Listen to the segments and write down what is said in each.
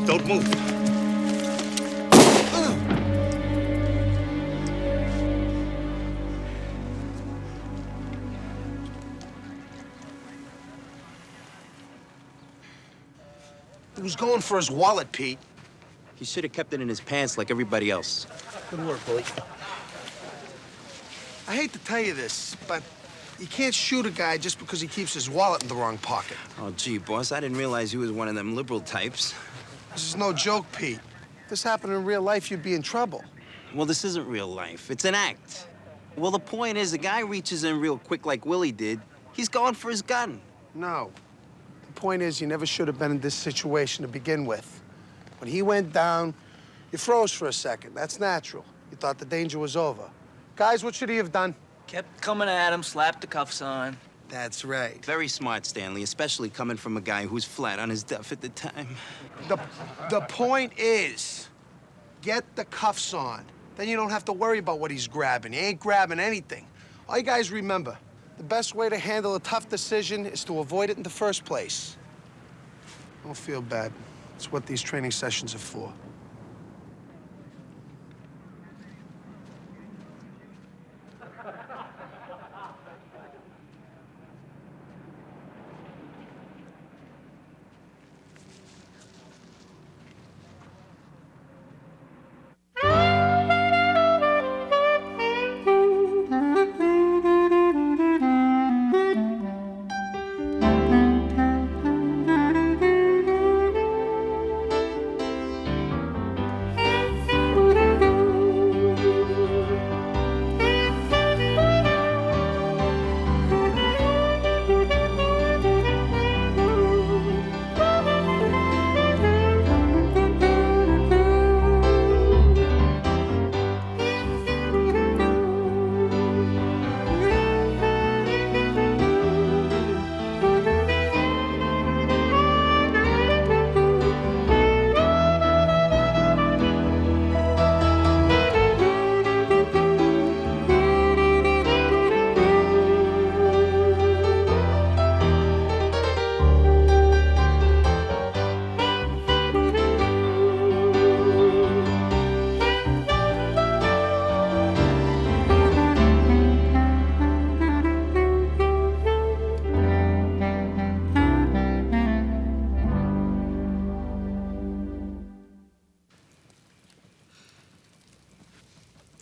Don't move. He was going for his wallet, Pete. He should have kept it in his pants like everybody else. Good work, Billy. I hate to tell you this, but you can't shoot a guy just because he keeps his wallet in the wrong pocket. Oh, gee, boss, I didn't realize he was one of them liberal types. This is no joke, Pete. If this happened in real life, you'd be in trouble. Well, this isn't real life. It's an act. Well, the point is, the guy reaches in real quick like Willie did. He's going for his gun. No. The point is, you never should have been in this situation to begin with. When he went down, you froze for a second. That's natural. You thought the danger was over. Guys, what should he have done? Kept coming at him, slapped the cuffs on. That's right. Very smart, Stanley, especially coming from a guy who's flat on his duff at the time. The point is, get the cuffs on. Then you don't have to worry about what he's grabbing. He ain't grabbing anything. All you guys remember, the best way to handle a tough decision is to avoid it in the first place. Don't feel bad. It's what these training sessions are for.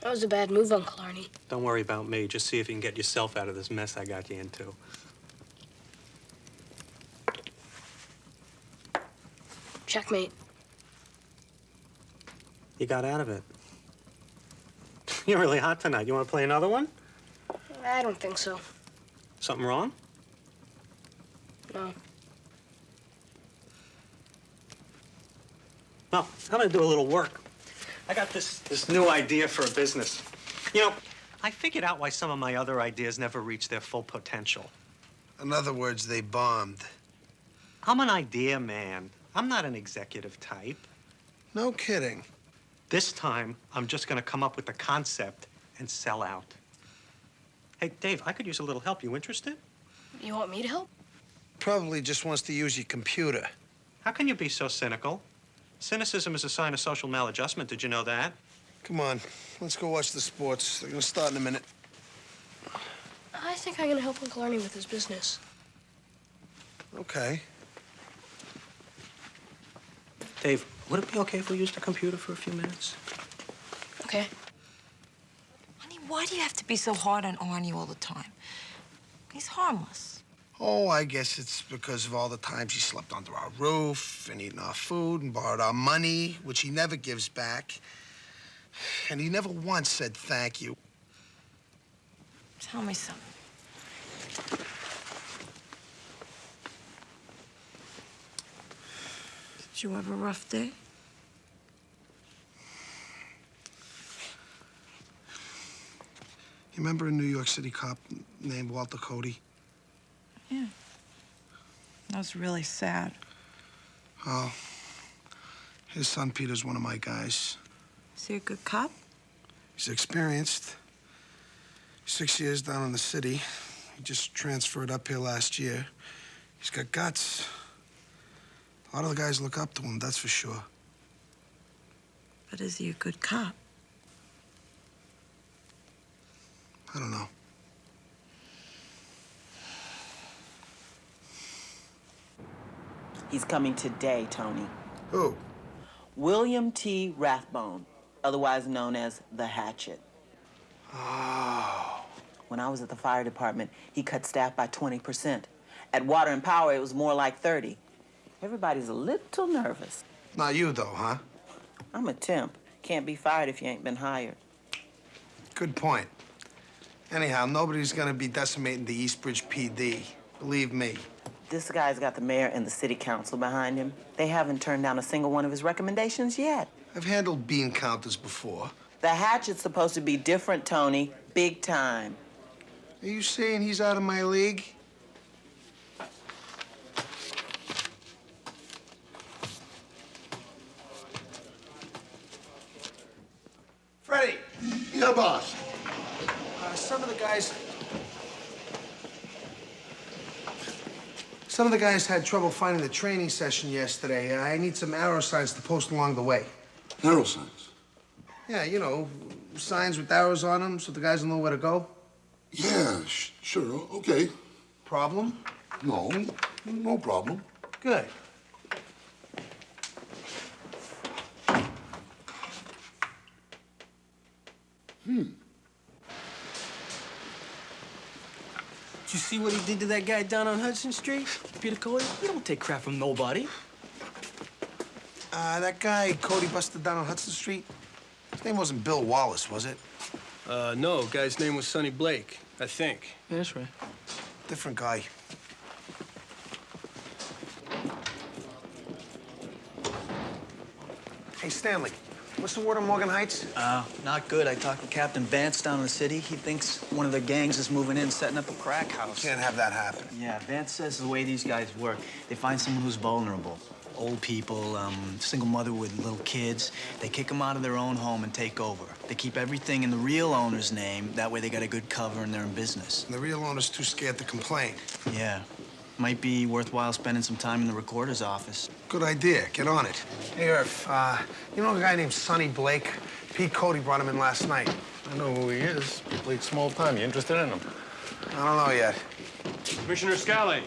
That was a bad move, Uncle Arnie. Don't worry about me. Just see if you can get yourself out of this mess I got you into. Checkmate. You got out of it. You're really hot tonight. You want to play another one? I don't think so. Something wrong? No. Well, I'm going to do a little work. I got this new idea for a business. You know, I figured out why some of my other ideas never reached their full potential. In other words, they bombed. I'm an idea man. I'm not an executive type. No kidding. This time, I'm just going to come up with the concept and sell out. Hey, Dave, I could use a little help. You interested? You want me to help? Probably just wants to use your computer. How can you be so cynical? Cynicism is a sign of social maladjustment. Did you know that? Come on, let's go watch the sports. They're gonna start in a minute. I think I'm gonna help Uncle Arnie with his business. Okay. Dave, would it be okay if we used the computer for a few minutes? Okay. Honey, why do you have to be so hard on Arnie all the time? He's harmless. Oh, I guess it's because of all the times he slept under our roof and eaten our food and borrowed our money, which he never gives back. And he never once said thank you. Tell me something. Did you have a rough day? You remember a New York City cop named Walter Cody? Yeah. That was really sad. Oh, his son Peter's one of my guys. Is he a good cop? He's experienced. 6 years down in the city. He just transferred up here last year. He's got guts. A lot of the guys look up to him, that's for sure. But is he a good cop? I don't know. He's coming today, Tony. Who? William T. Rathbone, otherwise known as the Hatchet. Oh. When I was at the fire department, he cut staff by 20%. At Water and Power, it was more like 30. Everybody's a little nervous. Not you, though, huh? I'm a temp. Can't be fired if you ain't been hired. Good point. Anyhow, nobody's gonna be decimating the Eastbridge PD. Believe me. This guy's got the mayor and the city council behind him. They haven't turned down a single one of his recommendations yet. I've handled bean counters before. The Hatchet's supposed to be different, Tony. Big time. Are you saying he's out of my league? Freddie! Yeah, boss. Some of the guys had trouble finding the training session yesterday. I need some arrow signs to post along the way. Arrow signs? Yeah, you know, signs with arrows on them so the guys will know where to go. Yeah, sure, okay. Problem? No, no problem. Good. Did you see what he did to that guy down on Hudson Street? Peter Cody? You don't take crap from nobody. That guy Cody busted down on Hudson Street, his name wasn't Bill Wallace, was it? No, guy's name was Sonny Blake, I think. Yeah, that's right. Different guy. Hey, Stanley, what's the word on Morgan Heights? Not good. I talked to Captain Vance down in the city. He thinks one of the gangs is moving in, setting up a crack house. Can't have that happen. Yeah, Vance says the way these guys work, they find someone who's vulnerable. Old people, single mother with little kids. They kick them out of their own home and take over. They keep everything in the real owner's name. That way they got a good cover and they're in business. And the real owner's too scared to complain. Yeah. Might be worthwhile spending some time in the recorder's office. Good idea. Get on it. Hey, Irv, you know a guy named Sonny Blake? Pete Cody brought him in last night. I know who he is. Blake's small time. You interested in him? I don't know yet. Commissioner Scally.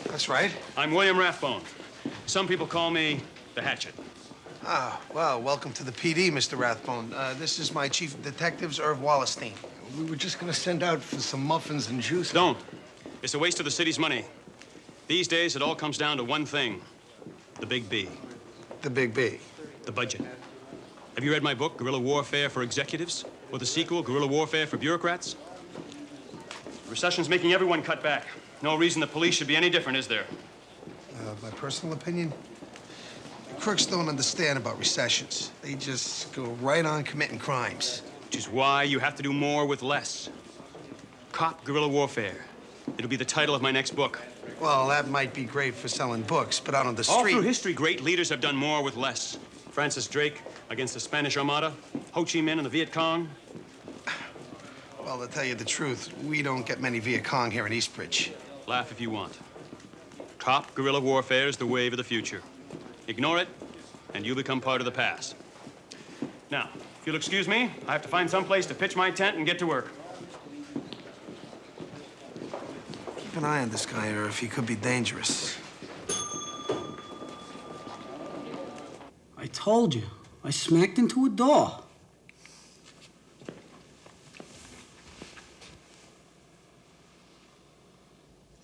That's right. I'm William Rathbone. Some people call me the Hatchet. Ah, well, welcome to the PD, Mr. Rathbone. This is my chief of detectives, Irv Wallerstein. We were just gonna send out for some muffins and juice. Don't. It's a waste of the city's money. These days, it all comes down to one thing. The Big B. The Big B. The budget. Have you read my book, Guerrilla Warfare for Executives? Or the sequel, Guerrilla Warfare for Bureaucrats? The recession's making everyone cut back. No reason the police should be any different, is there? My personal opinion, crooks don't understand about recessions. They just go right on committing crimes. Which is why you have to do more with less. Cop Guerrilla Warfare. It'll be the title of my next book. Well, that might be great for selling books, but out on the street... All through history, great leaders have done more with less. Francis Drake against the Spanish Armada, Ho Chi Minh and the Viet Cong. Well, to tell you the truth, we don't get many Viet Cong here in Eastbridge. Laugh if you want. Cop guerrilla warfare is the wave of the future. Ignore it, and you become part of the past. Now, if you'll excuse me, I have to find some place to pitch my tent and get to work. Keep an eye on this guy, Irv. He could be dangerous. I told you. I smacked into a door.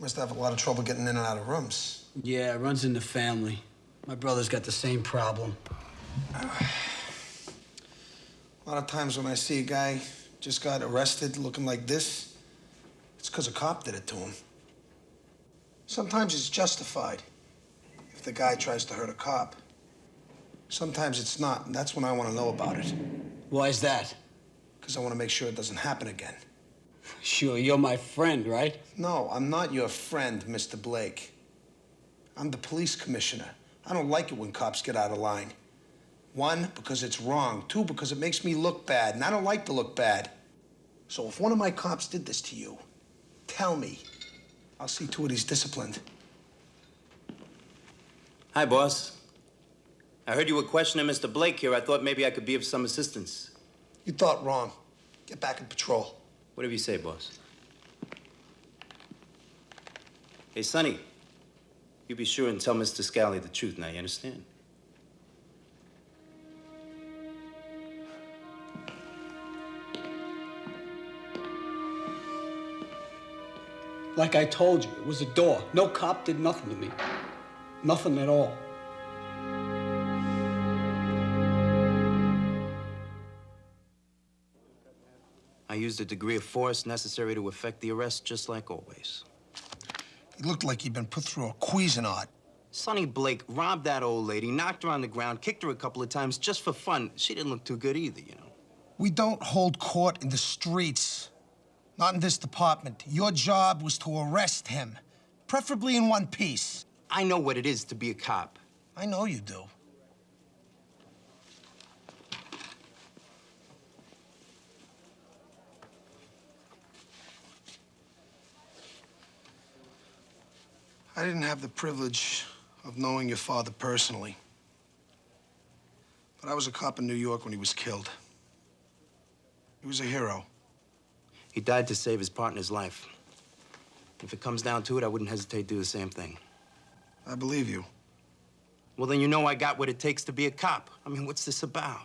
Must have a lot of trouble getting in and out of rooms. Yeah, it runs in the family. My brother's got the same problem. A lot of times when I see a guy just got arrested looking like this, it's because a cop did it to him. Sometimes it's justified if the guy tries to hurt a cop. Sometimes it's not, and that's when I want to know about it. Why is that? Because I want to make sure it doesn't happen again. Sure, you're my friend, right? No, I'm not your friend, Mr. Blake. I'm the police commissioner. I don't like it when cops get out of line. 1, because it's wrong. 2, because it makes me look bad, and I don't like to look bad. So if one of my cops did this to you, tell me. I'll see to it he's disciplined. Hi, boss. I heard you were questioning Mr. Blake here. I thought maybe I could be of some assistance. You thought wrong. Get back in patrol. Whatever you say, boss. Hey, Sonny, you be sure and tell Mr. Scally the truth now, you understand? Like I told you, it was a door. No cop did nothing to me. Nothing at all. I used a degree of force necessary to effect the arrest, just like always. He looked like he'd been put through a Cuisinart. Sonny Blake robbed that old lady, knocked her on the ground, kicked her a couple of times just for fun. She didn't look too good either, you know. We don't hold court in the streets. Not in this department. Your job was to arrest him, preferably in one piece. I know what it is to be a cop. I know you do. I didn't have the privilege of knowing your father personally. But I was a cop in New York when he was killed. He was a hero. He died to save his partner's life. If it comes down to it, I wouldn't hesitate to do the same thing. I believe you. Well, then you know I got what it takes to be a cop. I mean, what's this about?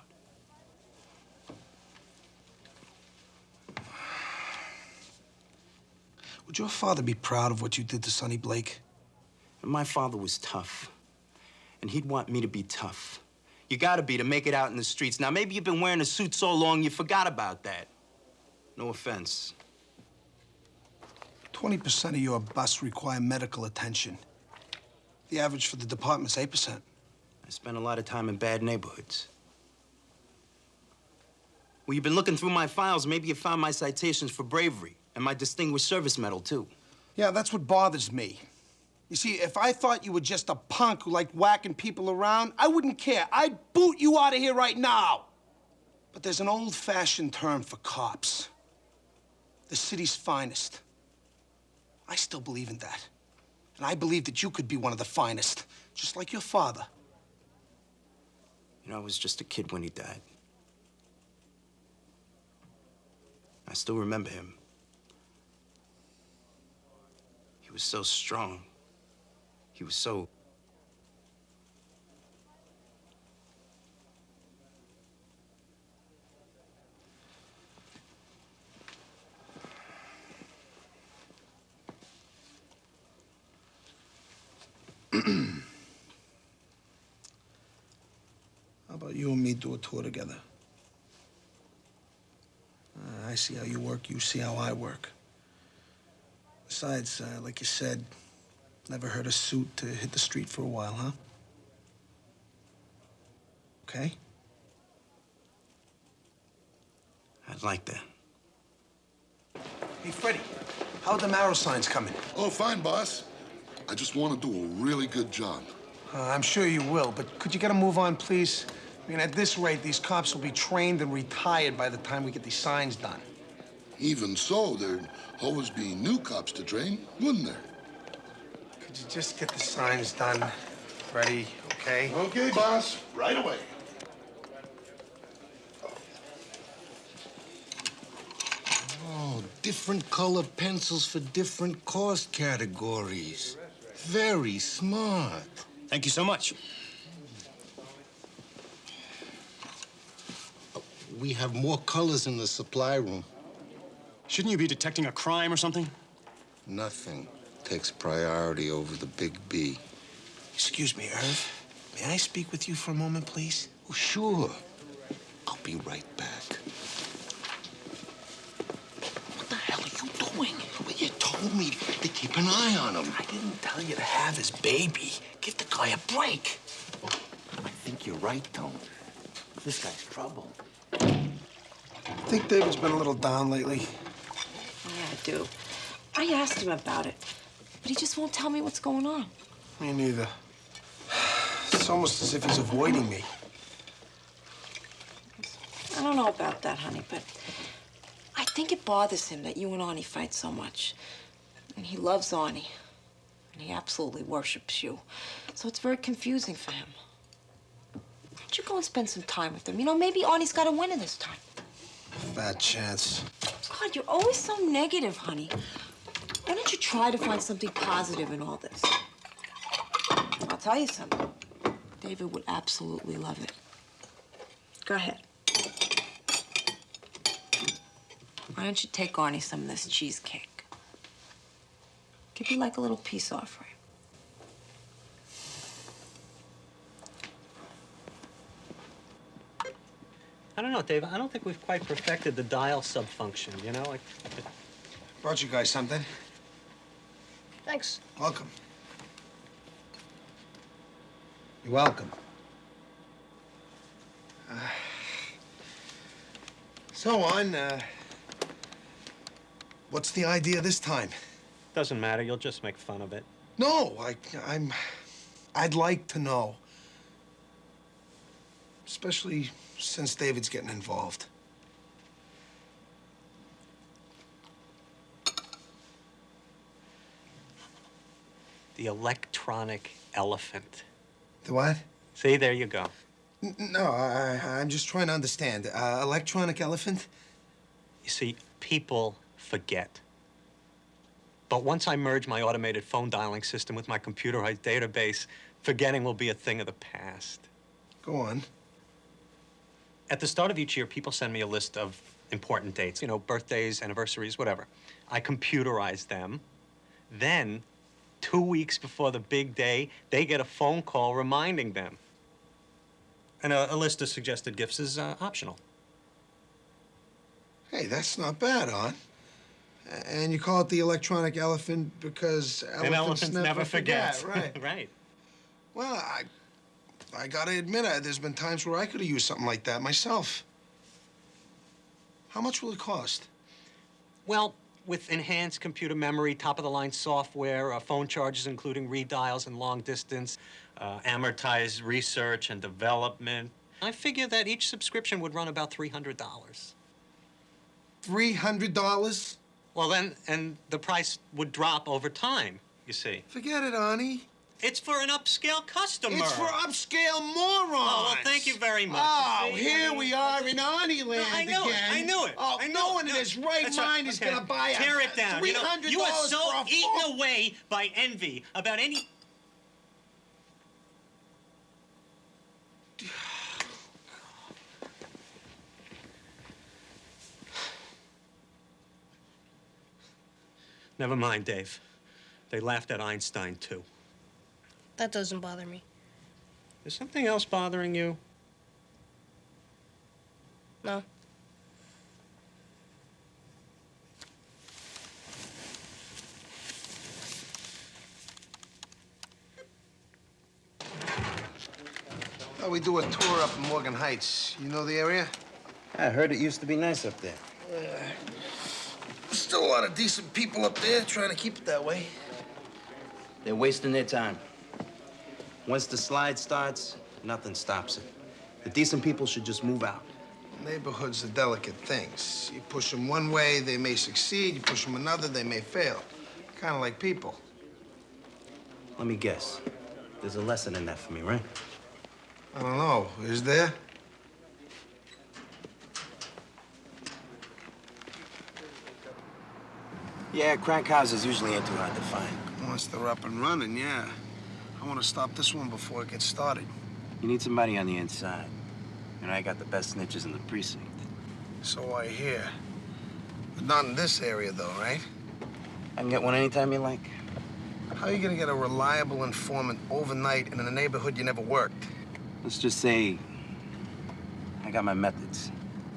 Would your father be proud of what you did to Sonny Blake? My father was tough, and he'd want me to be tough. You gotta be to make it out in the streets. Now, maybe you've been wearing a suit so long you forgot about that. No offense. 20% of your busts require medical attention. The average for the department's 8%. I spent a lot of time in bad neighborhoods. Well, you've been looking through my files. Maybe you found my citations for bravery and my Distinguished Service Medal, too. Yeah, that's what bothers me. You see, if I thought you were just a punk who liked whacking people around, I wouldn't care. I'd boot you out of here right now. But there's an old-fashioned term for cops. The city's finest. I still believe in that. And I believe that you could be one of the finest, just like your father. You know, I was just a kid when he died. I still remember him. He was so strong. He was so... How about you and me do a tour together? I see how you work, you see how I work. Besides, like you said, never heard a suit to hit the street for a while, huh? Okay? I'd like that. Hey, Freddie, how are the marrow signs coming? Oh, fine, boss. I just want to do a really good job. I'm sure you will, but could you get a move on, please? I mean, at this rate, these cops will be trained and retired by the time we get these signs done. Even so, there'd always be new cops to train, wouldn't there? Could you just get the signs done, Freddie, okay? Okay, boss. Right away. Oh, different color pencils for different cost categories. Very smart. Thank you so much. We have more colors in the supply room. Shouldn't you be detecting a crime or something? Nothing takes priority over the big B. Excuse me, Irv. May I speak with you for a moment, please? Oh, sure. I'll be right back. What the hell are you doing? Well, you told me to keep an eye on him. I didn't tell you to have his baby. Give the guy a break. I think you're right, though. This guy's trouble. I think David's been a little down lately. Yeah, I do. I asked him about it, but he just won't tell me what's going on. Me neither. It's almost as if he's avoiding me. I don't know about that, honey, but I think it bothers him that you and Arie fight so much. And he loves Arie. and he absolutely worships you. So it's very confusing for him. Why don't you go and spend some time with him? You know, maybe Arnie's got a winner this time. Bad chance. God, you're always so negative, honey. Why don't you try to find something positive in all this? I'll tell you something. David would absolutely love it. Go ahead. Why don't you take Arnie some of this cheesecake? Give you like a little peace offering. I don't know, Dave. I don't think we've quite perfected the dial sub-function, you know? Brought you guys something. Thanks. Welcome. You're welcome. So on, what's the idea this time? Doesn't matter. You'll just make fun of it. No, I'd like to know. Especially since David's getting involved. The electronic elephant. The what? See, there you go. No, I'm just trying to understand. Electronic elephant? You see, people forget. But once I merge my automated phone dialing system with my computerized database, forgetting will be a thing of the past. Go on. At the start of each year, people send me a list of important dates, you know, birthdays, anniversaries, whatever. I computerize them. Then, 2 weeks before the big day, they get a phone call reminding them. And a list of suggested gifts is optional. Hey, that's not bad, hon. And you call it the electronic elephant because elephants never forget. Right. Right. Well, I gotta admit, there's been times where I could have used something like that myself. How much will it cost? Well, with enhanced computer memory, top-of-the-line software, phone charges including redials and long distance, amortized research and development, I figure that each subscription would run about $300. $300? Well, then, and the price would drop over time, you see. Forget it, Arnie. It's for an upscale customer. It's for upscale morons. Oh, well, thank you very much. Oh, here we are in Arnie land I knew again. it. I knew it. Oh, no one in his right mind is going to buy Tear it down. $300 You are so for a eaten phone. away by envy about any... Never mind, Dave. They laughed at Einstein, too. That doesn't bother me. Is something else bothering you? No. Oh, we do a tour up in Morgan Heights. You know the area? I heard it used to be nice up there. Still a lot of decent people up there trying to keep it that way. They're wasting their time. Once the slide starts, nothing stops it. The decent people should just move out. Neighborhoods are delicate things. You push them one way, they may succeed. You push them another, they may fail. Kind of like people. Let me guess. There's a lesson in that for me, right? I don't know. Is there? Yeah, crack houses usually ain't too hard to find. Once they're up and running, yeah. I want to stop this one before it gets started. You need somebody on the inside. And I got the best snitches in the precinct. So I hear. But not in this area, though, right? I can get one anytime you like. How are you gonna get a reliable informant overnight in a neighborhood you never worked? Let's just say I got my methods.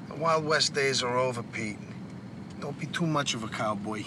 The Wild West days are over, Pete. Don't be too much of a cowboy.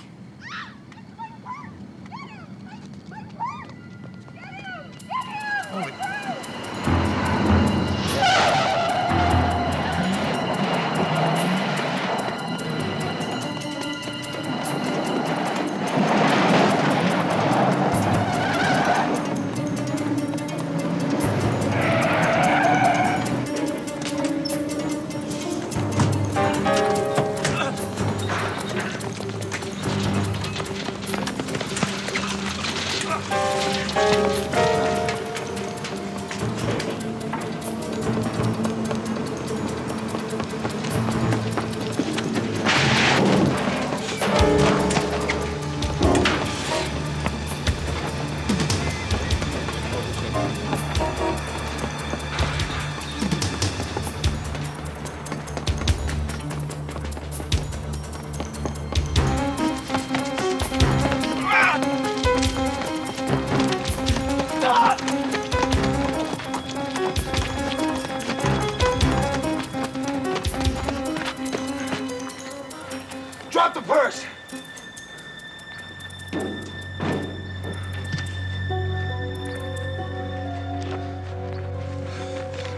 Drop the purse.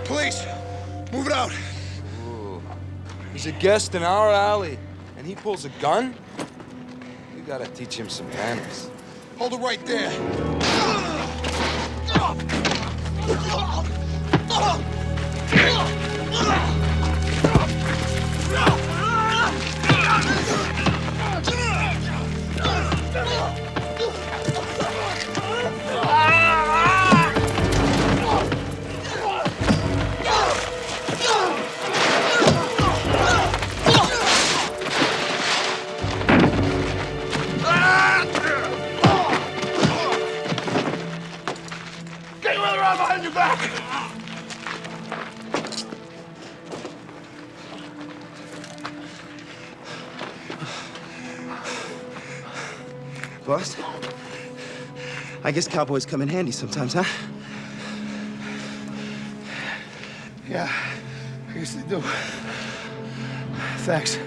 Police, move it out. Ooh. He's a guest in our alley, and he pulls a gun? We gotta teach him some manners. Hold it right there. Get your other arm behind your back! Boss? I guess cowboys come in handy sometimes, huh? Yeah, I guess they do. Thanks.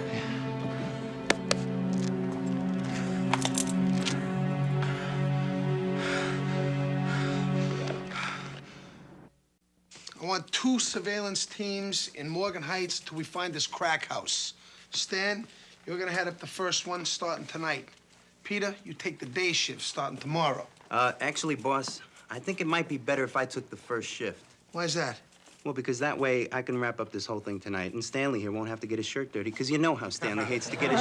I want 2 surveillance teams in Morgan Heights till we find this crack house. Stan, you're gonna head up the first one starting tonight. Peter, you take the day shift starting tomorrow. Actually, boss, I think it might be better if I took the first shift. Why is that? Well, because that way I can wrap up this whole thing tonight, and Stanley here won't have to get his shirt dirty, because you know how Stanley hates to get his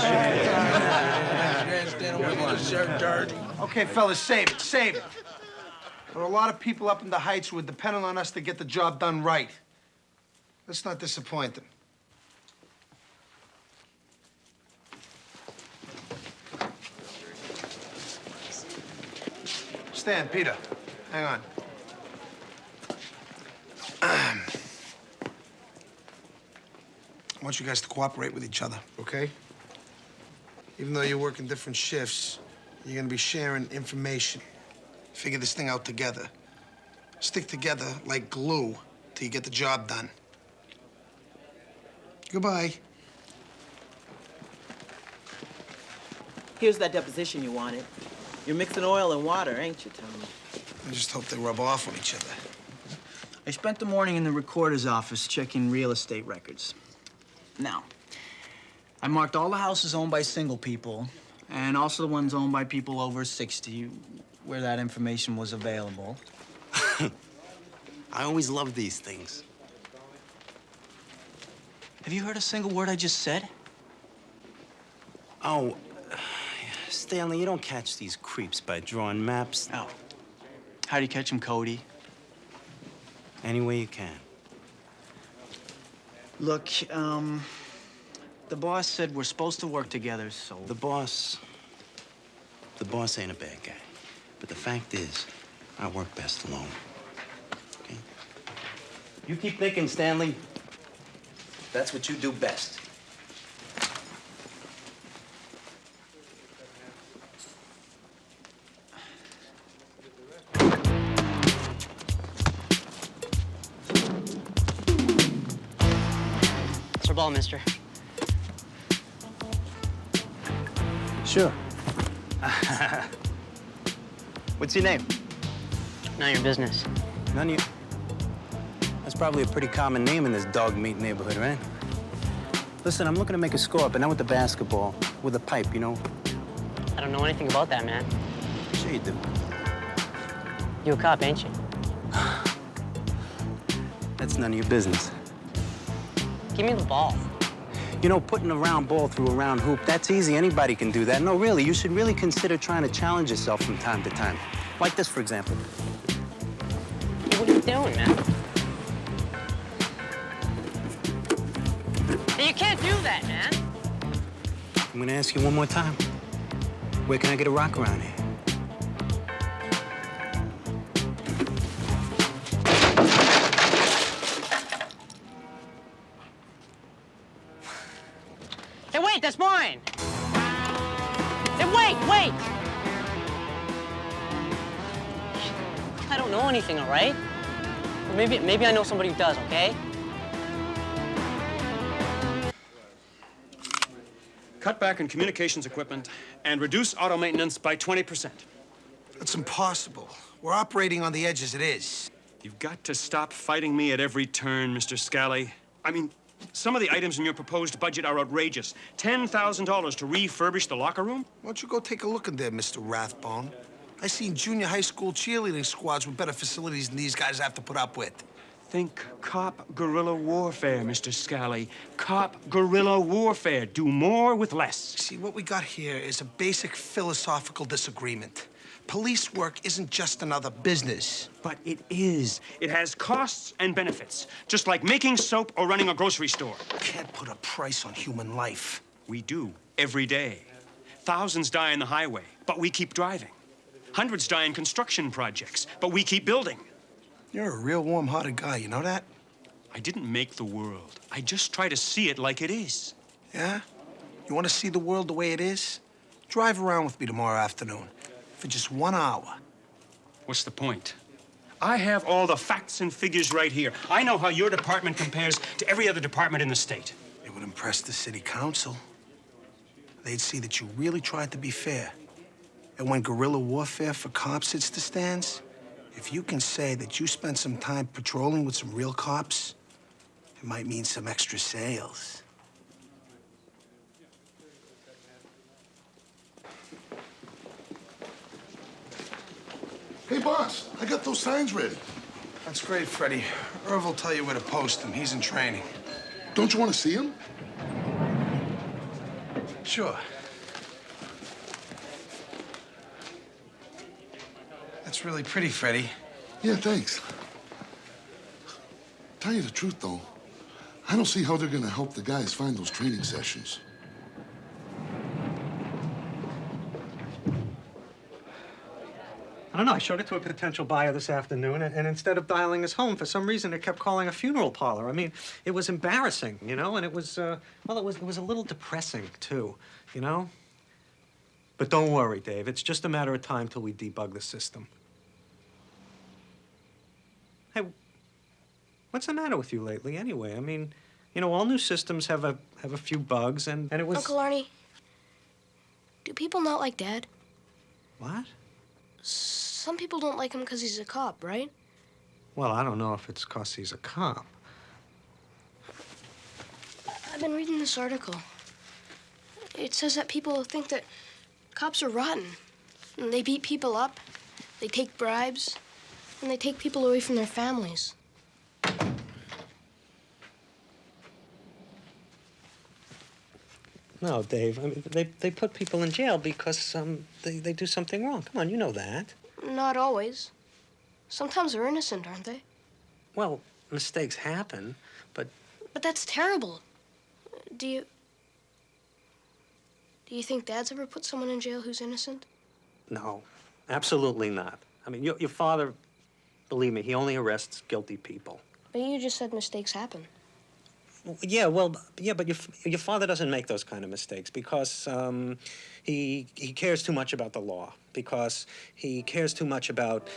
shirt dirty. Okay, fellas, save it, save it. There are a lot of people up in the Heights who are depending on us to get the job done right. Let's not disappoint them. Stan, Peter, hang on. I want you guys to cooperate with each other, okay? Even though you work in different shifts, you're gonna be sharing information. Figure this thing out together. Stick together like glue till you get the job done. Goodbye. Here's that deposition you wanted. You're mixing oil and water, ain't you, Tommy? I just hope they rub off on each other. I spent the morning in the recorder's office checking real estate records. Now, I marked all the houses owned by single people and also the ones owned by people over 60 where that information was available. I always love these things. Have you heard a single word I just said? Oh, Stanley, you don't catch these creeps by drawing maps. Oh. How do you catch them, Cody? Any way you can. Look, the boss said we're supposed to work together, so... The boss ain't a bad guy. But the fact is, I work best alone. Okay? You keep thinking, Stanley. That's what you do best. It's our ball, mister. Sure. What's your name? None of your business. None of you. That's probably a pretty common name in this dog meat neighborhood, right? Listen, I'm looking to make a score, but not with the basketball, with a pipe, you know? I don't know anything about that, man. Sure you do. You a cop, ain't you? That's none of your business. Give me the ball. You know, putting a round ball through a round hoop, that's easy. Anybody can do that. No, really, you should really consider trying to challenge yourself from time to time. Like this, for example. Hey, what are you doing, man? Hey, you can't do that, man. I'm gonna ask you one more time. Where can I get a rock around here? Hey, wait, that's mine. Hey, wait! I don't know anything, all right? Or maybe I know somebody who does, okay? cut back on communications equipment, and reduce auto maintenance by 20%. That's impossible. We're operating on the edge as it is. You've got to stop fighting me at every turn, Mr. Scally. I mean, some of the items in your proposed budget are outrageous. $10,000 to refurbish the locker room? Why don't you go take a look in there, Mr. Rathbone? I seen junior high school cheerleading squads with better facilities than these guys have to put up with. Think cop guerrilla warfare, Mr. Scally. Cop guerrilla warfare. Do more with less. See, what we got here is a basic philosophical disagreement. Police work isn't just another business. But it is. It has costs and benefits, just like making soap or running a grocery store. Can't put a price on human life. We do, every day. Thousands die on the highway, but we keep driving. Hundreds die in construction projects, but we keep building. You're a real warm-hearted guy, you know that? I didn't make the world. I just try to see it like it is. Yeah? You want to see the world the way it is? Drive around with me tomorrow afternoon for just 1 hour. What's the point? I have all the facts and figures right here. I know how your department compares to every other department in the state. It would impress the city council. They'd see that you really tried to be fair. And when guerrilla warfare for cops hits the stands, if you can say that you spent some time patrolling with some real cops, it might mean some extra sales. Hey, boss, I got those signs ready. That's great, Freddie. Irv will tell you where to post them. He's in training. Don't you want to see them? Sure. That's really pretty, Freddie. Yeah, thanks. Tell you the truth, though, I don't see how they're gonna help the guys find those training sessions. I don't know, I showed it to a potential buyer this afternoon, and instead of dialing us home, for some reason, it kept calling a funeral parlor. I mean, it was embarrassing, you know, and it was, well, it was a little depressing, too, you know? But don't worry, Dave, it's just a matter of time till we debug the system. Hey, what's the matter with you lately, anyway? I mean, you know, all new systems have a few bugs, and it was... Uncle Arnie, do people not like Dad? What? Some people don't like him because he's a cop, right? Well, I don't know if it's 'cause he's a cop. I've been reading this article. It says that people think that cops are rotten. And they beat people up, they take bribes, and they take people away from their families. No, Dave, I mean, they put people in jail because they do something wrong. Come on, you know that. Not always. Sometimes they're innocent, aren't they? Well, mistakes happen, but... But that's terrible. Do you think Dad's ever put someone in jail who's innocent? No, absolutely not. I mean, your father, believe me, he only arrests guilty people. But you just said mistakes happen. Yeah, well, yeah, but your father doesn't make those kind of mistakes because he cares too much about the law, because he cares too much about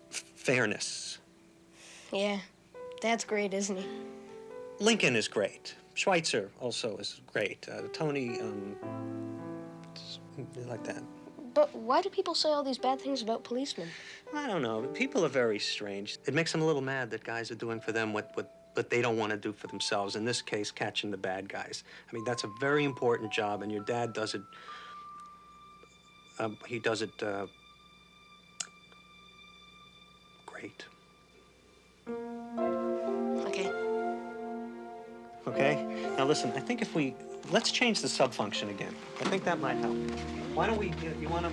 fairness. Yeah, Dad's great, isn't he? Lincoln is great. Schweitzer also is great. Tony, like that. But why do people say all these bad things about policemen? I don't know. People are very strange. It makes them a little mad that guys are doing for them what they don't want to do for themselves. In this case, catching the bad guys. I mean, that's a very important job, and your dad does it. He does it great. Okay. Okay? Now listen, I think let's change the sub-function again. I think that might help. Why don't we, you want to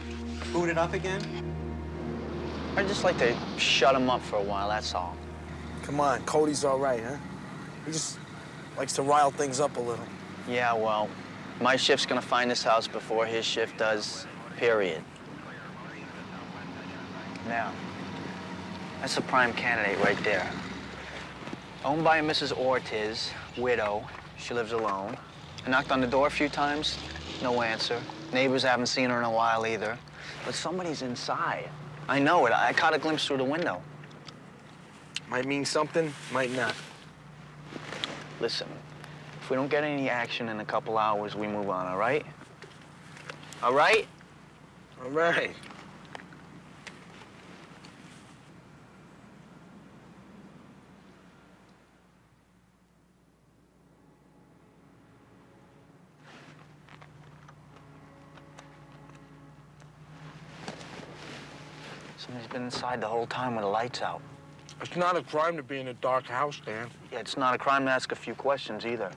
boot it up again? I'd just like to shut him up for a while, that's all. Come on, Cody's all right, huh? He just likes to rile things up a little. Yeah, well, my shift's gonna find this house before his shift does, period. Now, that's a prime candidate right there. Owned by a Mrs. Ortiz, widow. She lives alone. I knocked on the door a few times, no answer. Neighbors haven't seen her in a while either. But somebody's inside. I know it. I caught a glimpse through the window. Might mean something, might not. Listen, If we don't get any action in a couple hours, we move on, all right? All right? All right. Somebody's been inside the whole time with the lights out. It's not a crime to be in a dark house, Dan. Yeah, it's not a crime to ask a few questions either.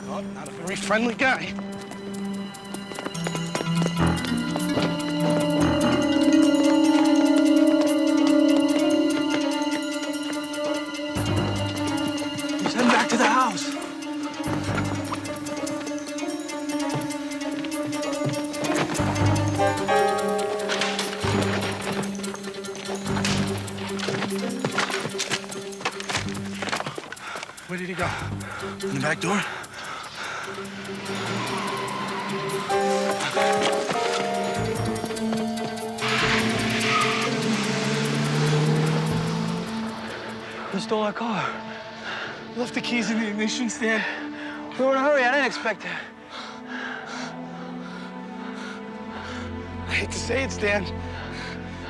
Oh, not a very friendly guy. He's heading back to the house. Where did he go? In the back door? Who stole our car? Left the keys in the ignition stand. We were in a hurry. I didn't expect it. I hate to say it, Stan,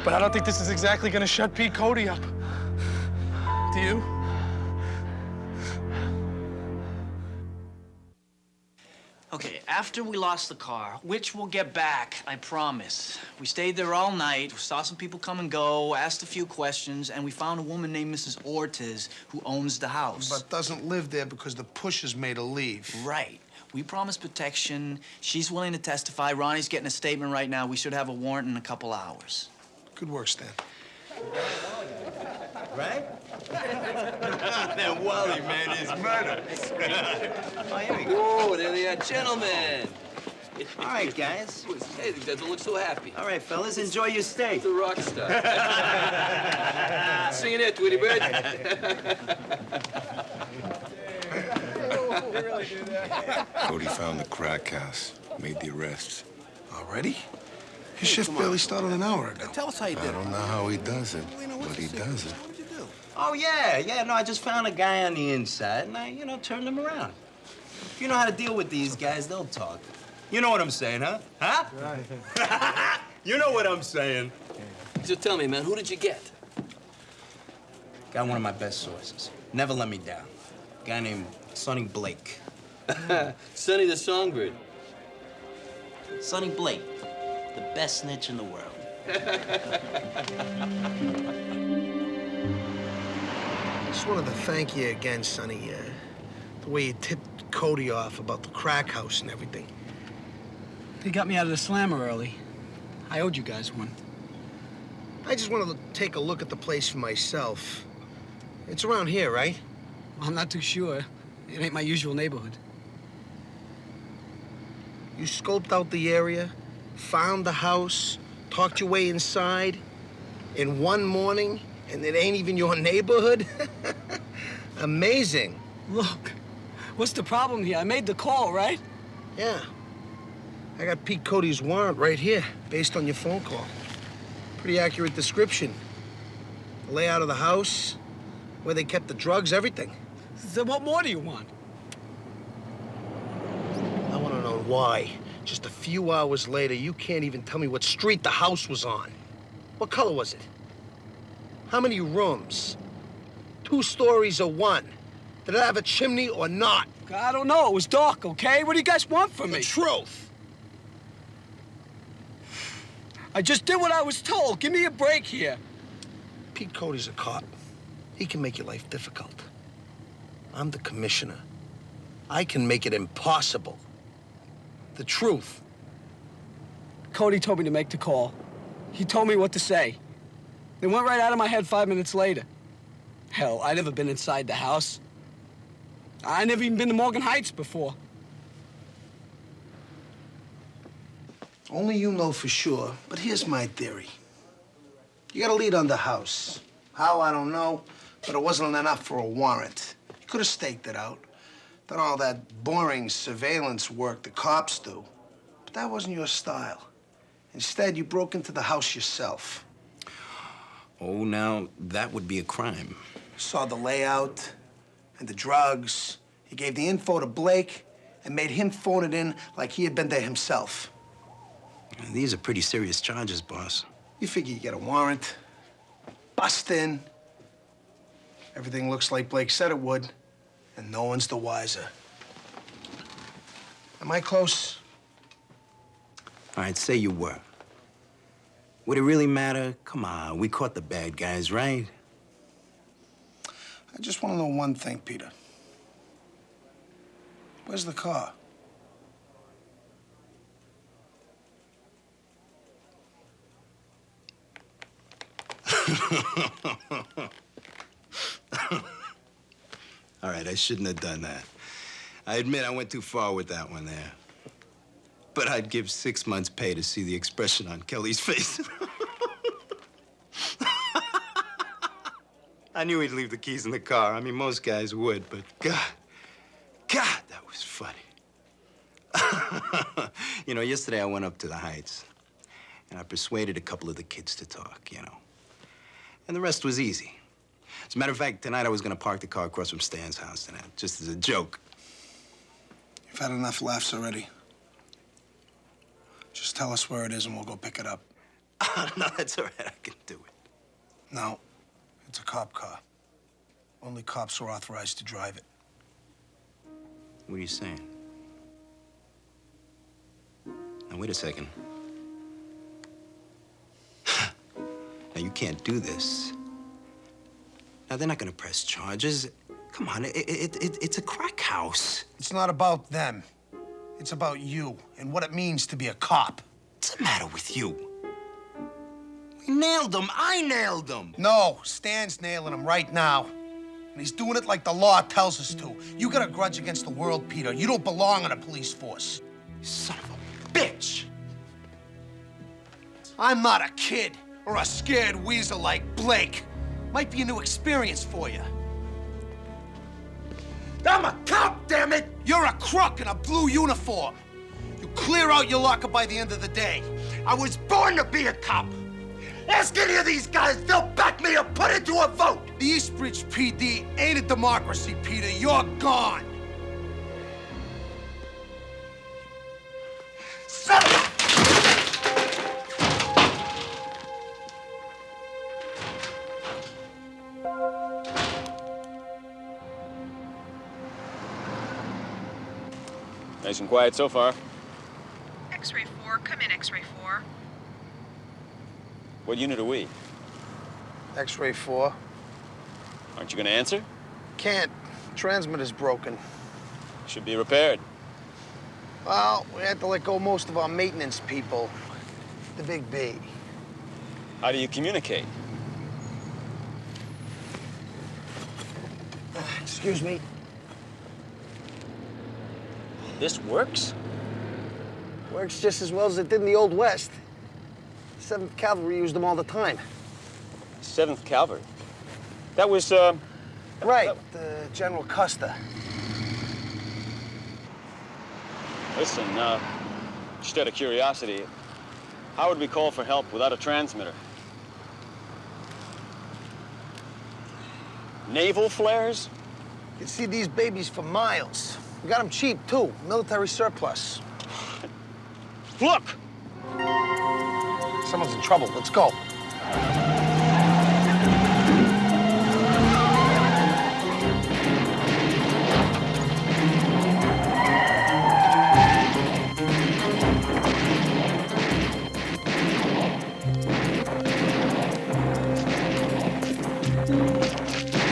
but I don't think this is exactly gonna shut Pete Cody up. Do you? Okay, after we lost the car, which we'll get back, I promise. We stayed there all night, saw some people come and go, asked a few questions, and we found a woman named Mrs. Ortiz who owns the house. But doesn't live there because the pushers made her leave. Right. We promised protection. She's willing to testify. Ronnie's getting a statement right now. We should have a warrant in a couple hours. Good work, Stan. Right? That Wally, man, is murder. Oh, here we go. Whoa, there they are, gentlemen. All right, guys. Hey, these guys don't look so happy. All right, fellas, enjoy your stay. The rock star. See you there, Tweety Bird. Cody found the crack house, made the arrests. Already? His shift barely started an hour ago. Tell us how you did I don't know how he does it, but he does it. Oh, yeah, no, I just found a guy on the inside, and I, turned him around. If you know how to deal with these guys, they'll talk. You know what I'm saying, huh? Huh? Right. You know what I'm saying. So tell me, man, who did you get? Got one of my best sources. Never let me down. Guy named Sonny Blake. Sonny the Songbird. Sonny Blake, the best snitch in the world. Just wanted to thank you again, Sonny. The way you tipped Cody off about the crack house and everything. They got me out of the slammer early. I owed you guys one. I just wanted to take a look at the place for myself. It's around here, right? I'm not too sure. It ain't my usual neighborhood. You scoped out the area, found the house, talked your way inside in one morning, and it ain't even your neighborhood? Amazing. Look, what's the problem here? I made the call, right? Yeah. I got Pete Cody's warrant right here, based on your phone call. Pretty accurate description. The layout of the house, where they kept the drugs, everything. So what more do you want? I want to know why. Just a few hours later, you can't even tell me what street the house was on. What color was it? How many rooms? 2 stories or 1? Did it have a chimney or not? I don't know. It was dark, okay? What do you guys want from me? The truth. I just did what I was told. Give me a break here. Pete Cody's a cop. He can make your life difficult. I'm the commissioner. I can make it impossible. The truth. Cody told me to make the call. He told me what to say. It went right out of my head 5 minutes later. Hell, I'd never been inside the house. I never even been to Morgan Heights before. Only you know for sure, but here's my theory. You got a lead on the house. How, I don't know, but it wasn't enough for a warrant. You could have staked it out, done all that boring surveillance work the cops do. But that wasn't your style. Instead, you broke into the house yourself. Oh, now, that would be a crime. Saw the layout and the drugs. You gave the info to Blake and made him phone it in like he had been there himself. These are pretty serious charges, boss. You figure you get a warrant, bust in. Everything looks like Blake said it would, and no one's the wiser. Am I close? All right, say you were. Would it really matter? Come on, we caught the bad guys, right? I just want to know one thing, Peter. Where's the car? All right, I shouldn't have done that. I admit I went too far with that one there. But I'd give 6 months' pay to see the expression on Kelly's face. I knew he'd leave the keys in the car. I mean, most guys would, but God, that was funny. You know, yesterday I went up to the Heights, and I persuaded a couple of the kids to talk, you know. And the rest was easy. As a matter of fact, tonight I was gonna park the car across from Stan's house tonight, just as a joke. You've had enough laughs already. Just tell us where it is and we'll go pick it up. No, that's all right, I can do it. No, it's a cop car. Only cops are authorized to drive it. What are you saying? Now, wait a second. Now, you can't do this. Now, they're not gonna press charges. Come on, it's a crack house. It's not about them. It's about you and what it means to be a cop. What's the matter with you? We nailed them. I nailed them. No, Stan's nailing him right now. And he's doing it like the law tells us to. You got a grudge against the world, Peter. You don't belong in a police force. Son of a bitch! I'm not a kid or a scared weasel like Blake. Might be a new experience for you. I'm a cop, damn it! You're a crook in a blue uniform. You clear out your locker by the end of the day. I was born to be a cop. Ask any of these guys, they'll back me or put it to a vote. The Eastbridge PD ain't a democracy, Peter. You're gone. Son of a... Nice and quiet so far. X-ray 4, come in, X-ray 4. What unit are we? X-ray 4. Aren't you gonna answer? Can't. Transmitter's broken. Should be repaired. Well, we had to let go most of our maintenance people. The big B. How do you communicate? Excuse me. This works? Works just as well as it did in the Old West. 7th Cavalry used them all the time. 7th Cavalry? That was, Right, General Custer. Listen, just out of curiosity, how would we call for help without a transmitter? Naval flares? You can see these babies for miles. We got them cheap, too. Military surplus. Look! Someone's in trouble. Let's go.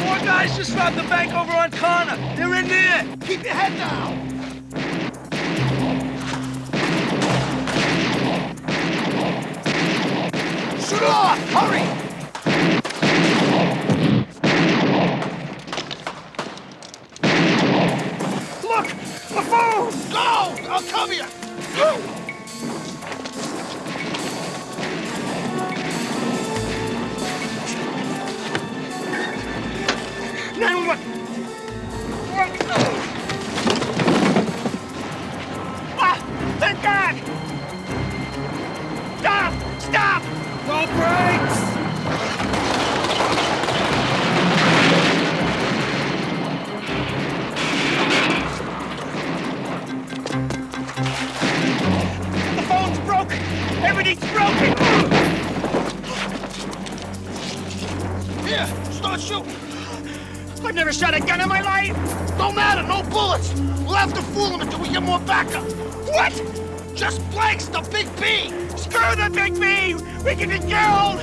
Four guys just robbed the bank over on Connor. They're in there. Keep your head down. Shoot off! Hurry! Look! A phone! Go! I'll cover you! Go! 911! don't shoot! I've never shot a gun in my life! Don't matter, no bullets! We'll have to fool them until we get more backup! What? Just blanks, the big B! Screw the big B! We can be killed!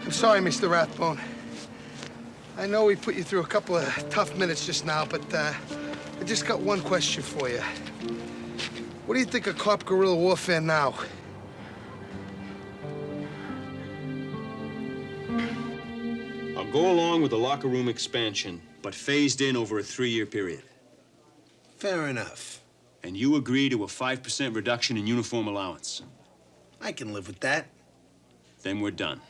I'm sorry, Mr. Rathbone. I know we put you through a couple of tough minutes just now, but I just got one question for you. What do you think of cop guerrilla warfare now? I'll go along with the locker room expansion, but phased in over a 3-year period. Fair enough. And you agree to a 5% reduction in uniform allowance. I can live with that. Then we're done.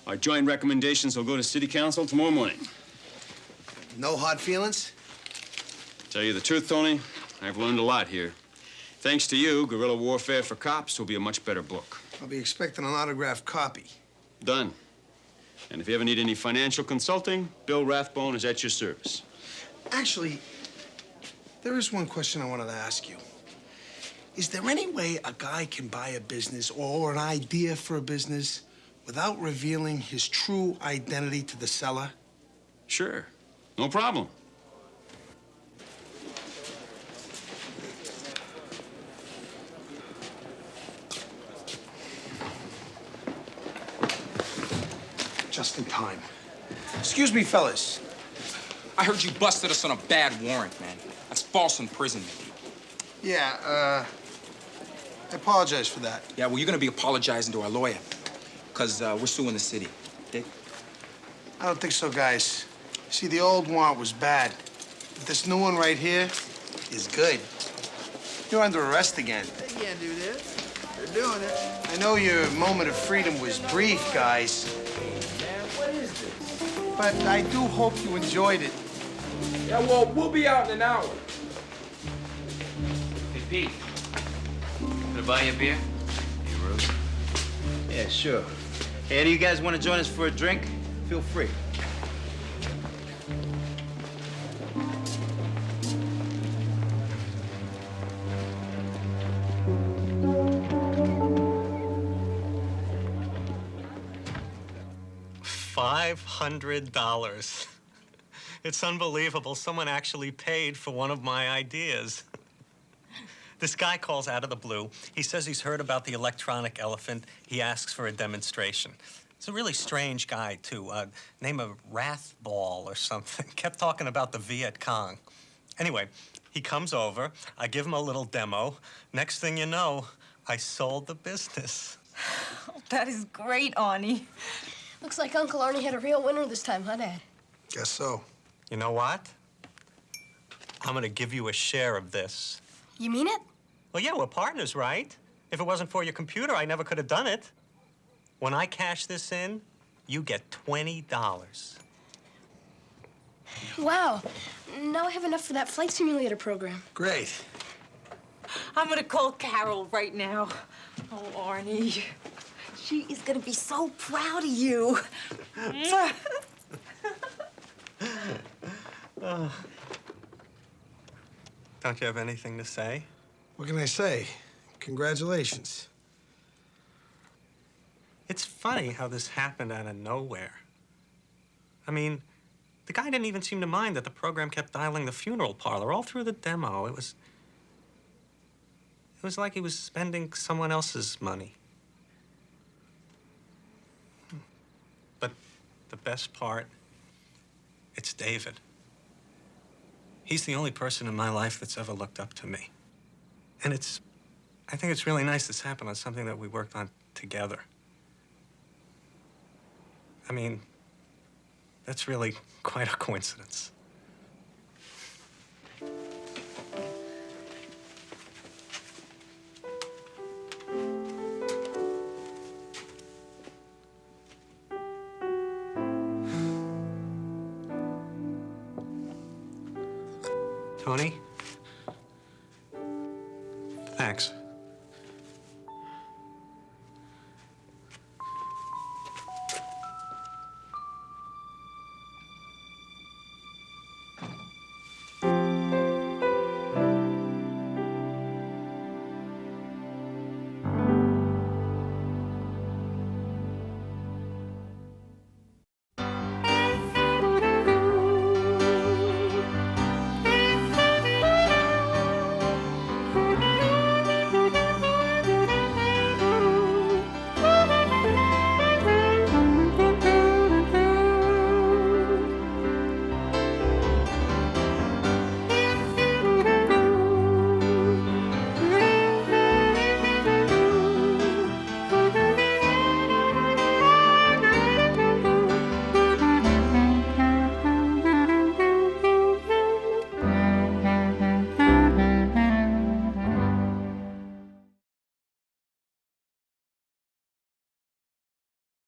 Our joint recommendations will go to City Council tomorrow morning. No hard feelings? Tell you the truth, Tony, I've learned a lot here. Thanks to you, Guerrilla Warfare for Cops will be a much better book. I'll be expecting an autographed copy. Done. And if you ever need any financial consulting, Bill Rathbone is at your service. Actually, there is one question I wanted to ask you. Is there any way a guy can buy a business or an idea for a business without revealing his true identity to the seller? Sure. No problem. Just in time. Excuse me, fellas. I heard you busted us on a bad warrant, man. That's false imprisonment. Yeah, I apologize for that. Yeah, well, you're gonna be apologizing to our lawyer, because we're suing the city. Dick? I don't think so, guys. See, the old warrant was bad, but this new one right here is good. You're under arrest again. They can't do this. They're doing it. I know your moment of freedom was brief, guys, Man, what is this? but I do hope you enjoyed it. Yeah, well, we'll be out in an hour. Hey, Pete. Gonna buy you a beer? Hey, Rose. Yeah, sure. Hey, any of you guys want to join us for a drink? Feel free. $500. It's unbelievable. Someone actually paid for one of my ideas. This guy calls out of the blue. He says he's heard about the electronic elephant. He asks for a demonstration. He's a really strange guy, too. Name of Rathball or something. Kept talking about the Viet Cong. Anyway, he comes over. I give him a little demo. Next thing you know, I sold the business. That is great, Arie. Looks like Uncle Arnie had a real winner this time, huh, Dad? Guess so. You know what? I'm gonna give you a share of this. You mean it? Well, yeah, we're partners, right? If it wasn't for your computer, I never could have done it. When I cash this in, you get $20. Wow. Now I have enough for that flight simulator program. Great. I'm gonna call Carol right now. Oh, Arnie. She is gonna be so proud of you. Don't you have anything to say? What can I say? Congratulations. It's funny how this happened out of nowhere. I mean, the guy didn't even seem to mind that the program kept dialing the funeral parlor all through the demo. It was like he was spending someone else's money. But the best part, it's David. He's the only person in my life that's ever looked up to me. And I think it's really nice this happened on something that we worked on together. I mean, that's really quite a coincidence. Tony? Thanks.